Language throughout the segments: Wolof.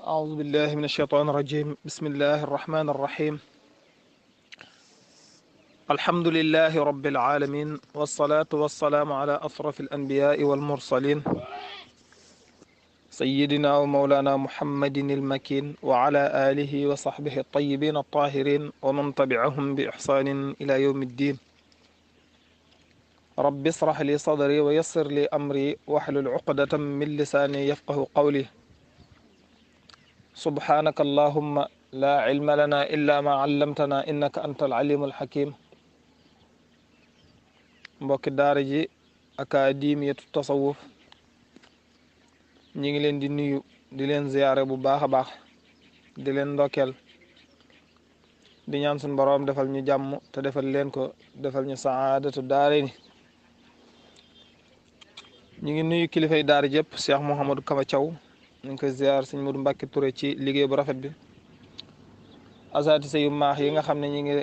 أعوذ بالله من الشيطان الرجيم بسم الله الرحمن الرحيم الحمد لله رب العالمين والصلاة والسلام على أشرف الأنبياء والمرسلين سيدنا ومولانا محمد المكين وعلى آله وصحبه الطيبين الطاهرين ومن تبعهم بإحسان إلى يوم الدين رب اشرح لي صدري ويسر لي أمري واحلل عقدة من لساني يفقه قولي سبحانك اللهم لا علم لنا إلا ما علمتنا إنك أنت العليم الحكيم mbokki daara ji akademiyatu tasawuf ñi ngi leen di nuyu di leen ziyaare bu baax a baax di leen ndokkeel di ñaan suñ boroom defal ñu jàmm te defal leen ko defal ñu saadatu daare ni ñi ngi nuyu kilifay daara jëpp Cheikh Mouhamadou Kama Thiaw ñu ngi koy ziyaar sëñ Modou Mbacke Touré ci liggéey bu rafet bi asaatise yu maax yi nga xam ne ñi ngi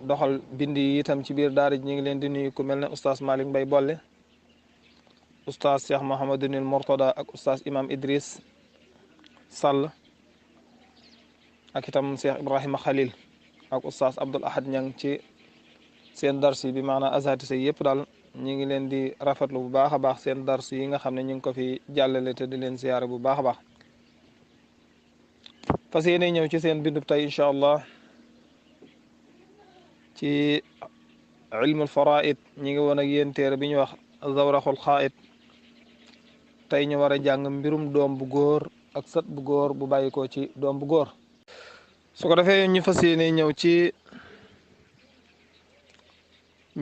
doxal bind yi itam ci biir daara ji ñu ngi leen di nuyu ku mel ne oustaz Malick Mbaye Bolle oustaz Cheikh Mouhamadunil Mourtada ak oustaz imam Idris Sall ak itam Cheikh Ibrahima Khalil ak oustaz Abdoul Ahad Niang ci seen darsi bi maanaam asaatise yëpp daal ñu ngi leen di rafetlu bu baax a baax seen darsi yi nga xam ne ñu ngi ko fi jàllale te di leen siyaare bu baax a baax fas yéene ñëw ci seen bindub tey incha allah ci ilmul faraid ñi ngi woon ak yéen téere bi ñu wax zawraxul xaait tey ñu war a jàng mbirum doom bu góor ak sët bu góor bu bàyyi ko ci doom bu góor su ko defee ñu fas yéene ñëw ci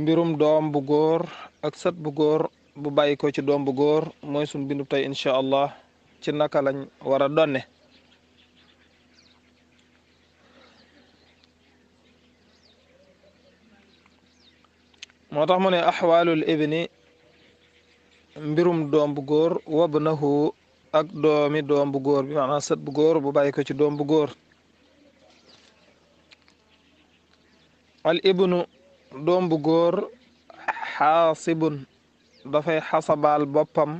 mbirum doom bu góor ak sët bu góor bu bàyyi ko ci doom bu góor mooy suñ bindub tey incha allah ci naka lañ war a donne moo tax mu ne axwaalul ibni mbirum doom bu góor wabnahu ak doomi doom bu góor bi maanaam sët bu góor bu bàyyi ko ci doom bu góor al ibnu doom bu góor xaasibun dafay xasabaal boppam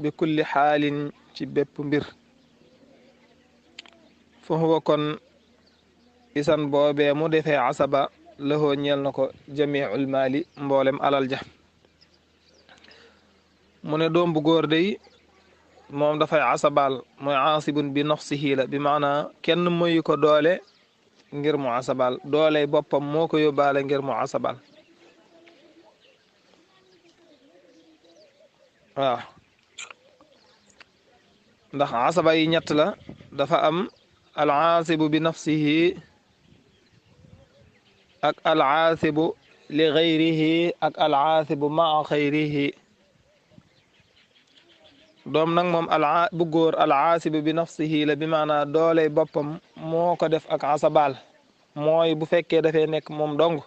bi kulli xaalin ci bépp mbir fa huwa kon isan boobee mu defee asaba lahoo ñeel na ko jamiul maali mboolem alal ja mu ne doom bu góor day moom dafay asabal mooy aasibun bi nafsihi la bi maanaa kenn moyu ko doole ngir mu asabal doole boppam moo ko yóbbaale ngir mu asabal waaw ndax asaba yi ñett la dafa am al aasibu bi nafsihi ak al aasibu li xayrihi ak al aasibu maa xayrihi doom nag moom bu góor al aasibu bi nafsihi la bi maanaa dooley boppam moo ko def ak asabal mooy bu fekkee dafay nekk moom dong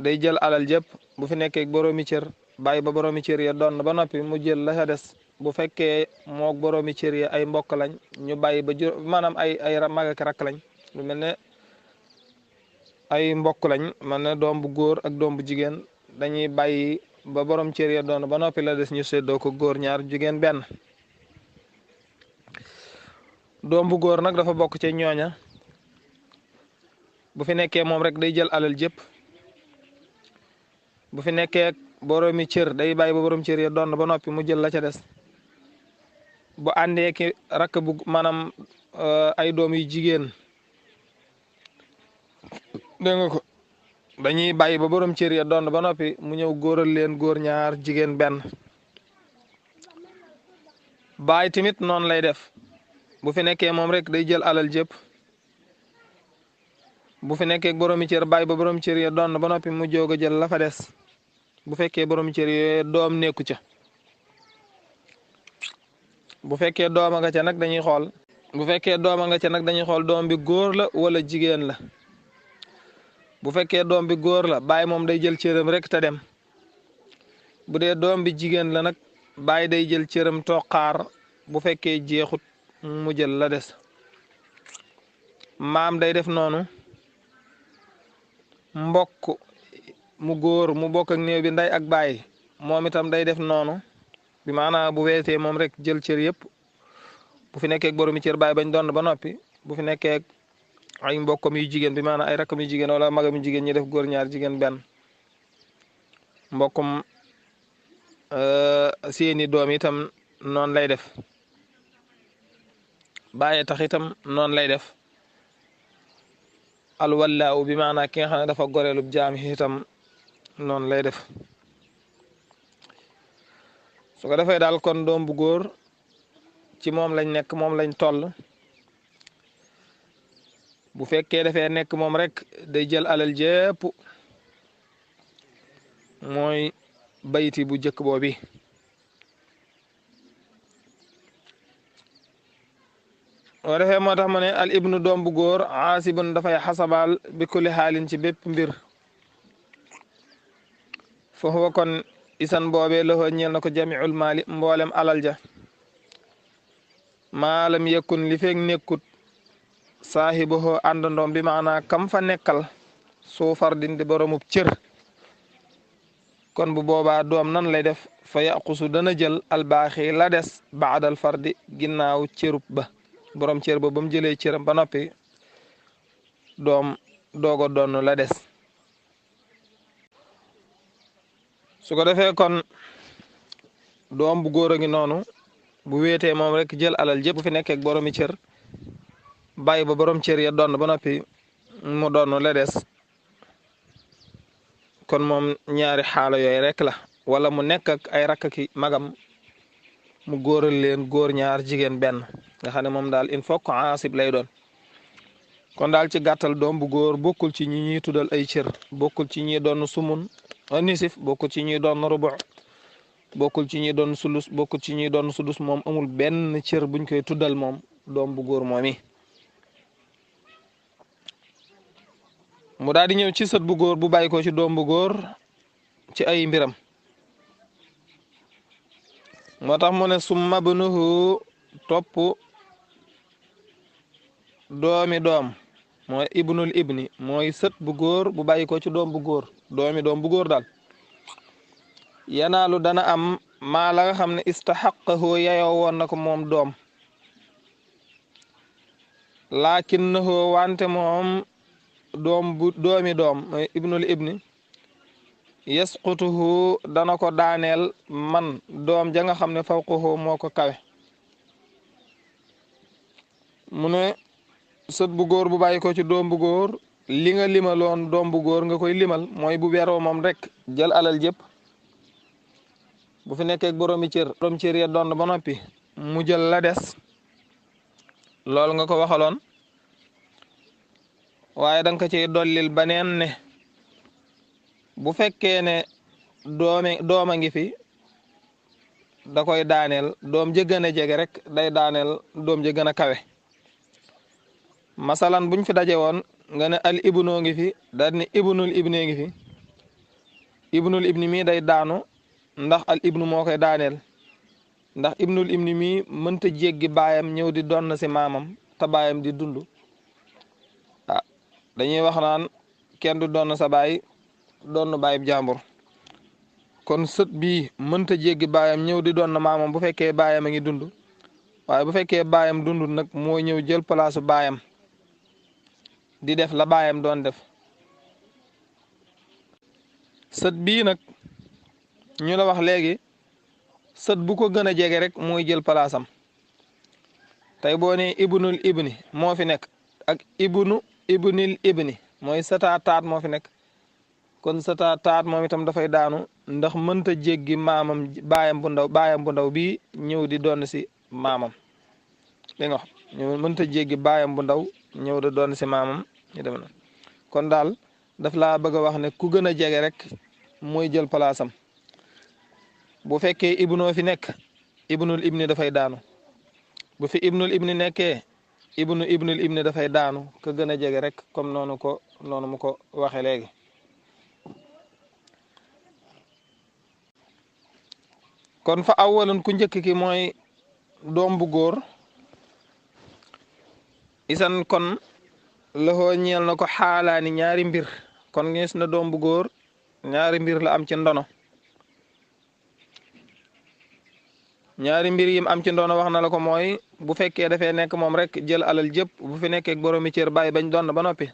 day jël alal jëpp bu fi nekkee boroomi cër bàyyi ba boroomi cër ya doon ba noppi mu jël la ca des bu fekkee moog boroomi cër ya ay mbokk lañ ñu bàyyi ba maanaam ay mag ak rakk lañ lu mel ne ay mbokk lañ man ne doom bu góor ak doom bu jigéen dañuy bàyyi ba borom cër ya doon ba noppi la des ñu séddoo ko góor ñaar jigéen benn doom bu góor nag dafa bokk ci ñooña bu fi nekkee moom rek day jël alal jëpp bu fi nekkee boroomi cër day bàyyi ba borom cër ya doon ba noppi mu jël la ca des bu àndee ki rakk bu maanaam ay doom yu jigéen dégg nga ko dañuy bàyyi ba borom cër ya doon ba noppi mu ñëw góoral leen góor ñaar jigéen benn baay tamit noonu lay def bu fi nekkee moom rek day jël alal jëpp bu fi nekkee boromi cër bàyyi ba borom cër ya doon ba noppi mu jóg a jël la fa des bu fekkee borom cër yooyu doom nekku ca bu fekkee dooma nga ca nag dañuy xool bu fekkee dooma nga ca nag dañuy xool doom bi góor la wala jigéen la bu fekkee doom bi góor la baay moom day jël cëram rek te dem bu dee doom bi jigéen la nag baay day jël cëram toog xaar bu fekkee jeexut mu jël la des maam day def noonu mbokk mu góor mu bokk ak néew bi nday ak baay moom itam day def noonu bi maanaam bu weesee moom rek jël cër yëpp bu fi nekkee boromi cër baay bañ doon ba noppi bu fi nekkee ay mbokkam yu jigéen bi maanaam ay rakkam yu jigéen wala magam yu jigéen ñi def góor ñaar jigéen benn mbokkum seeni doom itam noonu lay def bàyyi tax itam noonu lay def alwallaaw bi maanaam ki nga xam ne dafa goreelub jaam itam noonu lay def su ko defee daal kon doom bu góor ci moom lañ nekk moom lañ toll bu fekkee dafee nekk moom rek day jël alal jépp mooy bayti bu jëkk boobi oo defee moo tax mu ne al ibnu doom bu góor aasibun dafay xasabaal bi kulli xaalin ci bépp mbir foofu kon isan boobee loxo ñeel na ko jamiul maali mboolem alal ja maalam yekkun li feeg nekkut saahibuhu àndandoom bi maanaa kam fa nekkal suufar dindi boromub cër kon bu boobaa doom nan lay def fa yaqusu dana jël albaaxi la des baadal fardi ginnaaw cërub ba borom cër ba mu jëlee cëram ba noppi doom doogo donn la des su ko defee kon doom bu góor a ngi noonu bu wéetee moom rek jël alal jëpp bu fi nekkee boromi cër bàyyi ba borom cër ya donn ba noppi mu donn la des kon moom ñaari xaala yooyu rek la wala mu nekk ak ay rakk ki magam mu góoral leen góor ñaar jigéen benn nga xam ne moom daal il faut que aasib lay doon kon daal ci gàttal doom bu góor bokkul ci ñi ñuy tuddal ay cër bokkul ci ñi doon sumun nisif bokkul ci ñi doon rubu bokkul ci ñi doon sulus bokkul ci ñi doon sudus moom amul benn cër buñ koy tuddal moom doom bu góor moomi mu daal di ñëw ci sët bu góor bu bàyyi ko ci doom bu góor ci ay mbiram moo tax mu ne summa ibnuhu topp doomi doom mooy ibnul ibni mooy sët bu góor bu bàyyi ko ci doom bu góor doomi doom bu góor daal yanaalu dana am maa la nga xam ne istaxaqahu yayoo woon na ko moom doom laakinnahu wante moom doomi doom mooy ibnul ibni yasqutuhu dana ko daaneel man doom ja nga xam ne fawqahu moo ko kawe mu ne sët bu góor bu bàyyi ko ci doom bu góor li nga limaloon doom bu góor nga koy limal mooy bu beroo moom rek jël alal jëpp bu fi nekkee borom cër ya doon ba noppi mu jël la des loolu nga ko waxaloon waaye da nga ko ciy dollil baneen ne bu fekkee ne dooma ngi fi da koy daaneel doom ja gën a jege rek day daaneel doom ja gën a kawe masalan buñ fi daje woon nga ne al ibnoo ngi fi daal ni ibnul ibnee ngi fi ibnul ibni mii day daanu ndax al ibnu moo koy daaneel ndax ibnul ibni mii mënta jéggi baayam ñëw di doon si maamam te baayam di dund dañuy wax naan kenn du doon sa baay doon baayib jàmbur kon sët bii mënta jéggi baayam ñëw di doon maamam bu fekkee baayam a ngi dund waaye bu fekkee baayam dund nag moo ñëw jël palaasu baayam di def la baayam doon def sët bii nag ñu la wax léegi sët bu ko gën a jege rek mooy jël palaasam tey boo nee ibnul ibni moo fi nekk ak ibnil ibni mooy sëtaa taat moo fi nekk kon sëtaa taat moom itam dafay daanu ndax mënta jéggi maamam baayam bu ndaw bii ñëw di doon si maamam li nga wax mënta jéggi baayam bu ndaw ñëw di doon si maamam ñu dem na kon daal daf laa bëgg a wax ne ku gën a jege rek mooy jël palaasam bu fekkee ibnoo fi nekk ibnul ibni dafay daanu bu fi ibnul ibni nekkee ibnul ibni dafay daanu ka gën a jege rek comme noonu mu ko waxe léegi kon fa awwalan ku njëkk ki mooy doom bu góor isan kon loxoo ñeel na ko xaalaani ñaari mbir kon gis na doom bu góor ñaari mbir la am ci ndono ñaari mbir yim am ci ndono wax na la ko mooy bu fekkee dafay nekk moom rek jël alal jëpp bu fi nekkee boroomi cër bàyyi bañ doon ba noppi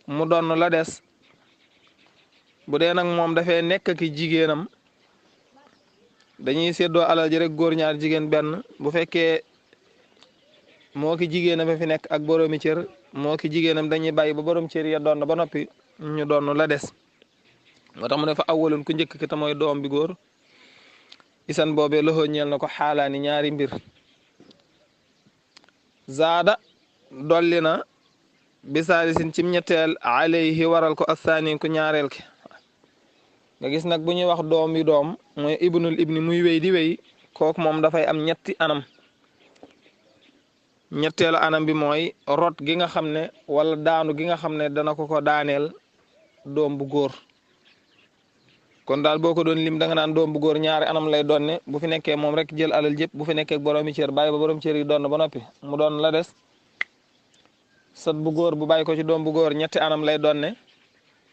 mu doon la des bu dee nag moom dafay nekk ki jigéenam dañuy séddoo alal ji rek góor ñaar jigéen benn bu fekkee moo ki jigéenam fi nekk ak boroomi cër moo ki jigéenam dañuy bàyyi ba borom cër ya doon ba noppi ñu doon la des moo tax mu ne fa awwalun ku njëkk ki te mooy doom bi góor isan boobee loxo ñeel na ko xaalaani ñaari mbir zaada dolli na bisaalisin cim ñetteel alayhi waral ko asaani ku ñaareel ki nga gis nag bu ñuy wax doom yi doom mooy ibnul ibni muy wéy di wéy kooku moom dafay am ñetti anam ñetteelu anam bi mooy rot gi nga xam ne wala daanu gi nga xam ne dana ko daaneel doom bu góor kon daal boo ko doon lim da nga naan doom bu góor ñaari anam lay doon ne bu fi nekkee moom rek jël alal jëpp bu fi nekkee boroomi cër bàyyi ba borom cër yi doon ba noppi mu doon la des sët bu góor bu bàyyi ko ci doom bu góor ñetti anam lay doon ne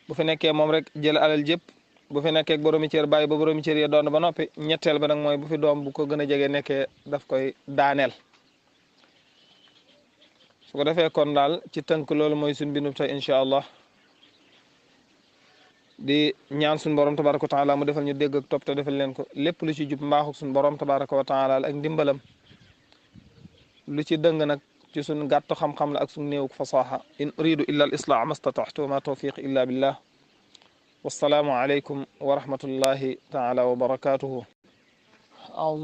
bu fi nekkee moom rek jël alal jëpp bu fi nekkee boroomi cër bàyyi ba boroomi cër yi doon ba noppi ñetteel ba nag mooy bu fi doom bu ko gën a jege nekkee daf koy daaneel su ko defee kon daal ci tënk loolu mooy suñ bindu tey incha allah di ñaan suñu borom tabaraka wa taala mu defal ñu dégg ak topp te defal leen ko lépp lu ci jub mbaaxuk suñu borom tabaraka wa taala ak ndimbalam lu ci dëng nag ci suñu gàttu xam-xam la ak suñu néewuk fasaha in uridu illa al islah mastataxtu ma tawfiq illa billah wassalaamu alaykum wa rahmatullahi taala wa barakatuhu